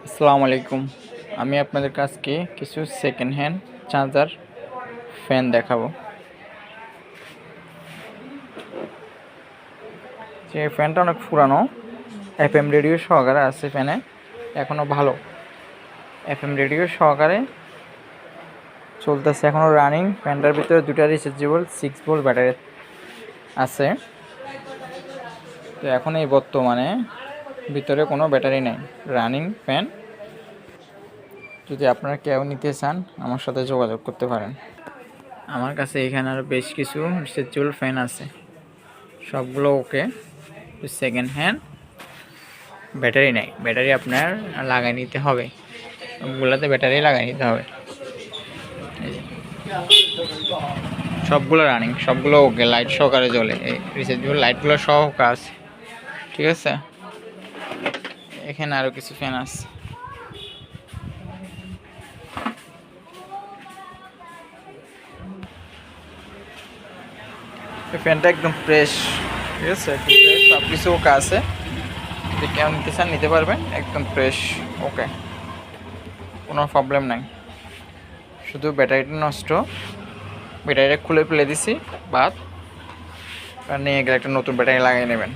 আসসালামু আলাইকুম। আমি আপনাদের কাছকে কিছু সেকেন্ড হ্যান্ড চার্জার ফ্যান দেখাবো। যে ফ্যানটা অনেক পুরানো, এফএম রেডিও সহকারে আছে ফ্যানে, এখনও ভালো এফএম রেডিও সহকারে চলতেছে, এখনও রানিং। ফ্যানটার ভিতরে দুটা রিচার্জেবল 6 ভোল্ট ব্যাটারি আছে। তো এখন এই বর্তমানে ভিতরে কোনো ব্যাটারি নেই, রানিং ফ্যান। যদি আপনারা কেউ নিতে চান আমার সাথে যোগাযোগ করতে পারেন। আমার কাছে এখানে আরও বেশ কিছু রিচার্জেবল ফ্যান আছে, সবগুলো ওকে। সেকেন্ড হ্যান্ড, ব্যাটারি নেই, ব্যাটারি আপনার লাগাই নিতে হবে, সবগুলোতে ব্যাটারি লাগাই নিতে হবে। সবগুলো রানিং, সবগুলো ওকে, লাইট সহকারে জ্বলে, এই রিচার্জেবল লাইটগুলো সহ কাজ, ঠিক আছে। এখানে আরও কিছু ফ্যান আছে। এই ফ্যানটা একদম ফ্রেশ, ঠিক আছে, একদম ফ্রেশ, সব কিছু ওকে আছে। যদি কেউ নিতে চান নিতে পারবেন, একদম ফ্রেশ ওকে, কোনো প্রবলেম নাই। শুধু ব্যাটারিটা নষ্ট, ব্যাটারিটা খুলে ফেলে দিছি, বাদ নিয়ে গেলে একটা নতুন ব্যাটারি লাগিয়ে নেবেন।